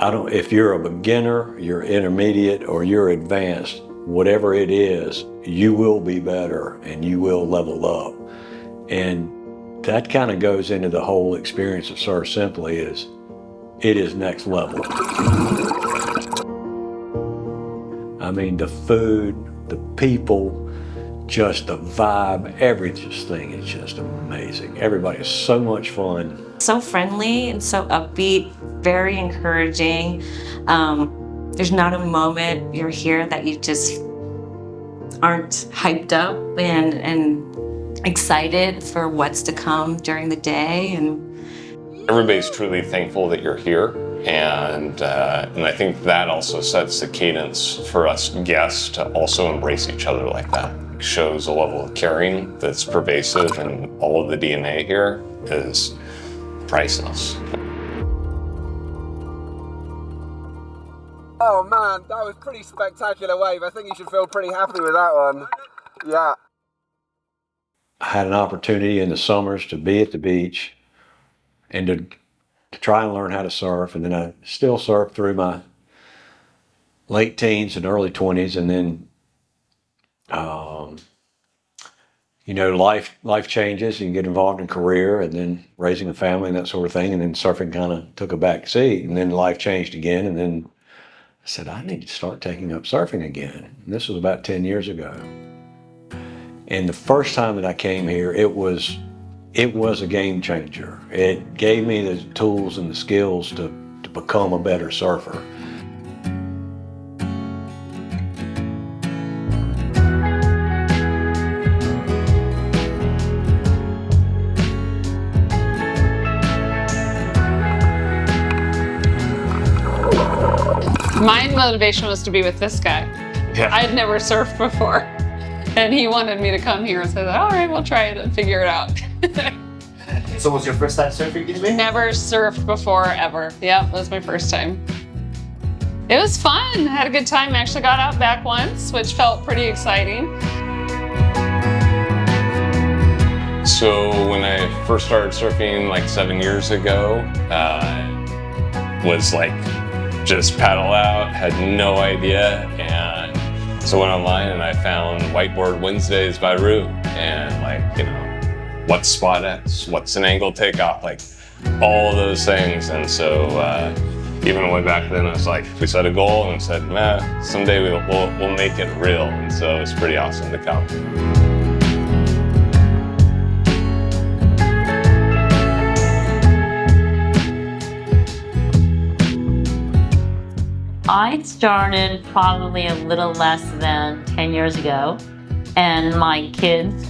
if you're a beginner, you're intermediate, or you're advanced, whatever it is, you will be better and you will level up. And that kind of goes into the whole experience of Surf Simply. It is next level. I mean, the food, the people, just the vibe, everything is just amazing. Everybody is so much fun. So friendly and so upbeat, very encouraging. There's not a moment you're here that you just aren't hyped up and excited for what's to come during the day. And everybody's truly thankful that you're here. And I think that also sets the cadence for us guests to also embrace each other like that. It shows a level of caring that's pervasive, and all of the DNA here is priceless. Oh man, that was a pretty spectacular wave. I think you should feel pretty happy with that one. Yeah. I had an opportunity in the summers to be at the beach and to try and learn how to surf, and then I still surfed through my late teens and early 20s, and then life changes. You get involved in career and then raising a family and that sort of thing, and then surfing kind of took a back seat, and then life changed again, and then I said, I need to start taking up surfing again. And this was about 10 years ago. And the first time that I came here, it was a game changer. It gave me the tools and the skills to become a better surfer. My motivation was to be with this guy. Yeah. I had never surfed before, and he wanted me to come here, so I said, all right, we'll try it and figure it out. So was your first time surfing, did you? Never surfed before, ever. Yeah, that was my first time. It was fun. I had a good time. Actually got out back once, which felt pretty exciting. So when I first started surfing like 7 years ago, was like just paddle out, had no idea, and so went online and I found Whiteboard Wednesdays by Rue, and what's spot X, what's an angle takeoff, like all of those things. And so even way back then, I was like, we set a goal and said, someday we'll make it real. And so it's pretty awesome to come. I started probably a little less than 10 years ago, and my kids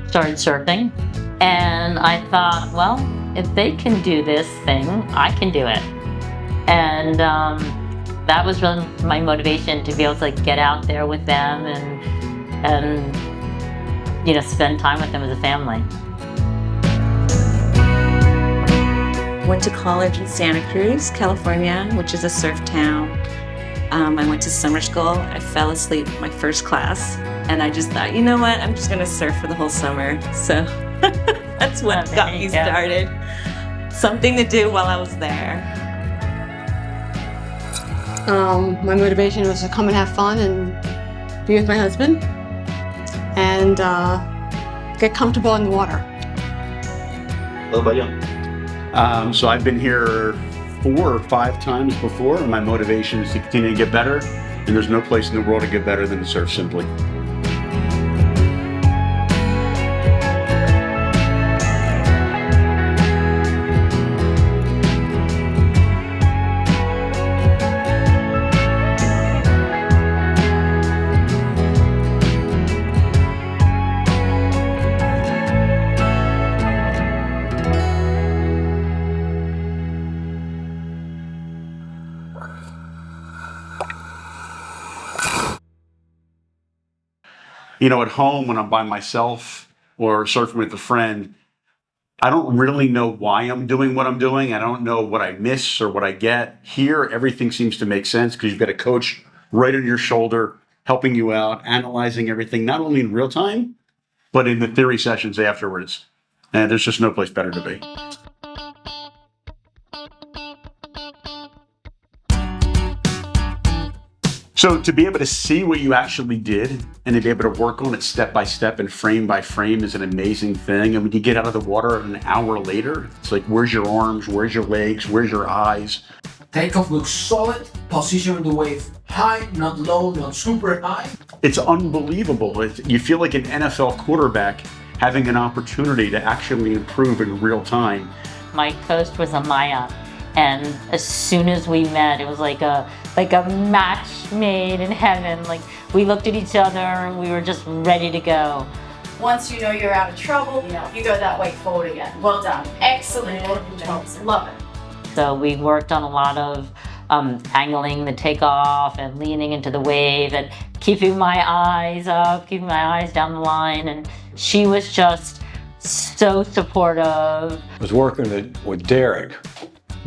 started surfing, and I thought, well, if they can do this thing, I can do it. And that was really my motivation, to be able to get out there with them and spend time with them as a family. Went to college in Santa Cruz, California, which is a surf town. I went to summer school. I fell asleep my first class, and I just thought, you know what, I'm just gonna surf for the whole summer. So that's what got me started. Something to do while I was there. My motivation was to come and have fun and be with my husband and get comfortable in the water. What about you? So I've been here 4 or 5 times before, and my motivation is to continue to get better, and there's no place in the world to get better than to Surf Simply. At home when I'm by myself or surfing with a friend, I don't really know why I'm doing what I'm doing. I don't know what I miss or what I get. Here, everything seems to make sense because you've got a coach right on your shoulder, helping you out, analyzing everything, not only in real time, but in the theory sessions afterwards. And there's just no place better to be. So to be able to see what you actually did and to be able to work on it step by step and frame by frame is an amazing thing. And when you get out of the water an hour later, it's like, where's your arms? Where's your legs? Where's your eyes? Takeoff looks solid, position the wave high, not low, not super high. It's unbelievable. You feel like an NFL quarterback having an opportunity to actually improve in real time. My coach was a Maya, and as soon as we met, it was like a match made in heaven. Like, we looked at each other and we were just ready to go. Once you know you're out of trouble, you go that way forward again. Well done. Excellent work, Johnson. Love it. So we worked on a lot of angling the takeoff and leaning into the wave and keeping my eyes up, keeping my eyes down the line. And she was just so supportive. I was working with Derek,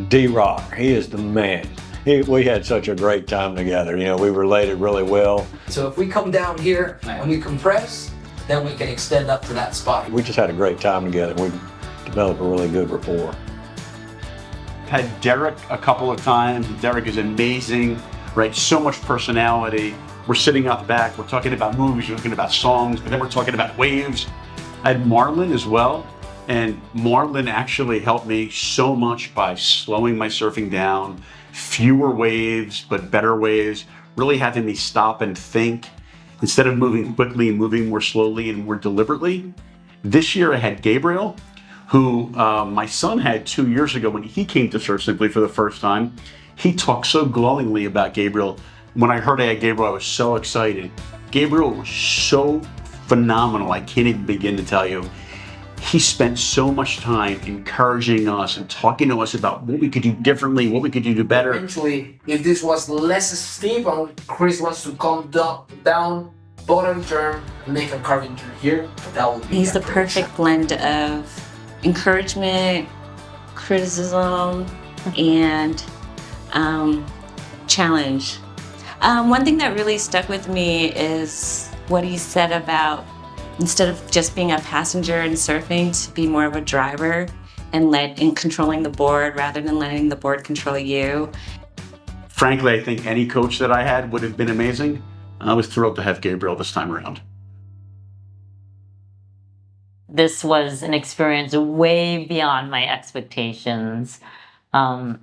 D-Rock. He is the man. We had such a great time together. You know, we related really well. So if we come down here and we compress, then we can extend up to that spot. We just had a great time together. We developed a really good rapport. Had Derek a couple of times. Derek is amazing, right? So much personality. We're sitting out the back. We're talking about movies. We're talking about songs, but then we're talking about waves. I had Marlon as well. And Marlon actually helped me so much by slowing my surfing down, fewer waves, but better waves, really having me stop and think instead of moving quickly and moving more slowly and more deliberately. This year I had Gabriel, who my son had 2 years ago when he came to Surf Simply for the first time. He talked so glowingly about Gabriel. When I heard I had Gabriel, I was so excited. Gabriel was so phenomenal, I can't even begin to tell you. He spent so much time encouraging us and talking to us about what we could do differently, what we could do better. Eventually, if this was less steep and Chris wants to come down bottom turn, make a carving turn here, that would be He's the perfect blend of encouragement, criticism, and challenge. One thing that really stuck with me is what he said about instead of just being a passenger and surfing, to be more of a driver and controlling the board rather than letting the board control you. Frankly, I think any coach that I had would have been amazing. I was thrilled to have Gabriel this time around. This was an experience way beyond my expectations. I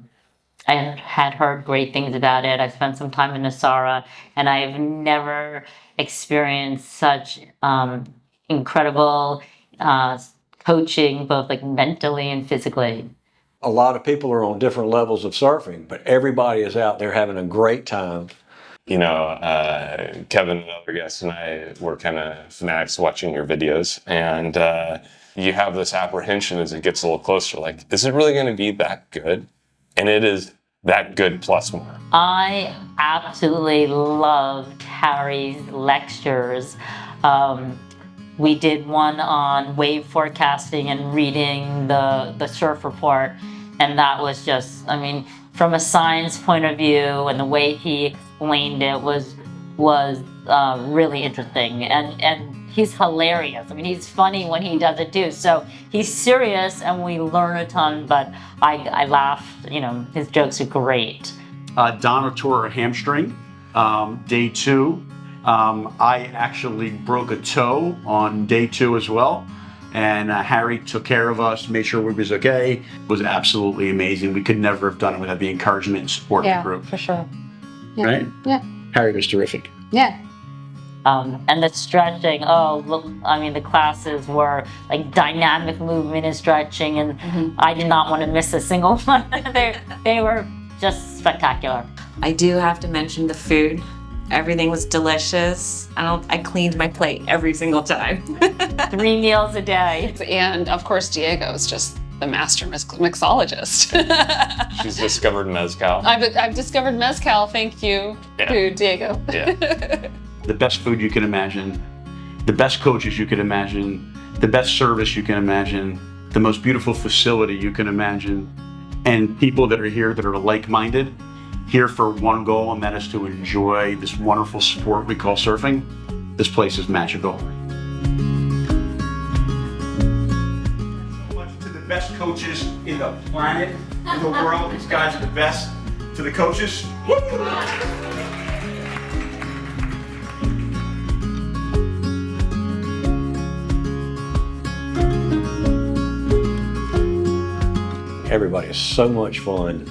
had heard great things about it. I spent some time in Nasara, and I've never experienced such incredible coaching, both like mentally and physically. A lot of people are on different levels of surfing, but everybody is out there having a great time. You know, Kevin, another guest, and I were kind of fanatics watching your videos, and you have this apprehension as it gets a little closer, like, is it really going to be that good? And it is that good plus more. I absolutely loved Harry's lectures. We did one on wave forecasting and reading the surf report, and that was just, I mean, from a science point of view, and the way he explained it was really interesting, and he's hilarious. I mean, he's funny when he does it too. So he's serious, and we learn a ton. But I laughed. You know, his jokes are great. Donna tore her hamstring, day 2. I actually broke a toe on day 2 as well. And Harry took care of us, made sure we was okay. It was absolutely amazing. We could never have done it without the encouragement and support of the group. For sure. Yeah. Right? Yeah. Harry was terrific. Yeah. And the stretching, the classes were like dynamic movement and stretching, and I did not want to miss a single one. They were just spectacular. I do have to mention the food. Everything was delicious. I cleaned my plate every single time. 3 meals a day. And of course, Diego is just the master mixologist. She's discovered mezcal. I've discovered mezcal, thank you to Diego. Yeah. The best food you can imagine, the best coaches you can imagine, the best service you can imagine, the most beautiful facility you can imagine, and people that are here that are like-minded, here for one goal, and that is to enjoy this wonderful sport we call surfing. This place is magical. So much to the best coaches in the planet, in the world. These guys are the best. To the coaches. everybody is so much fun,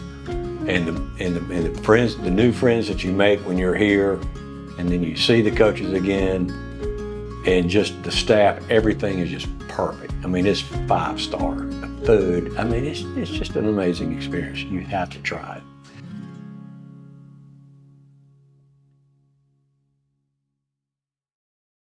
and the friends, the new friends that you make when you're here, and then you see the coaches again, and just the staff, everything is just perfect. I mean, it's 5-star. The food, I mean, it's just an amazing experience. You have to try it.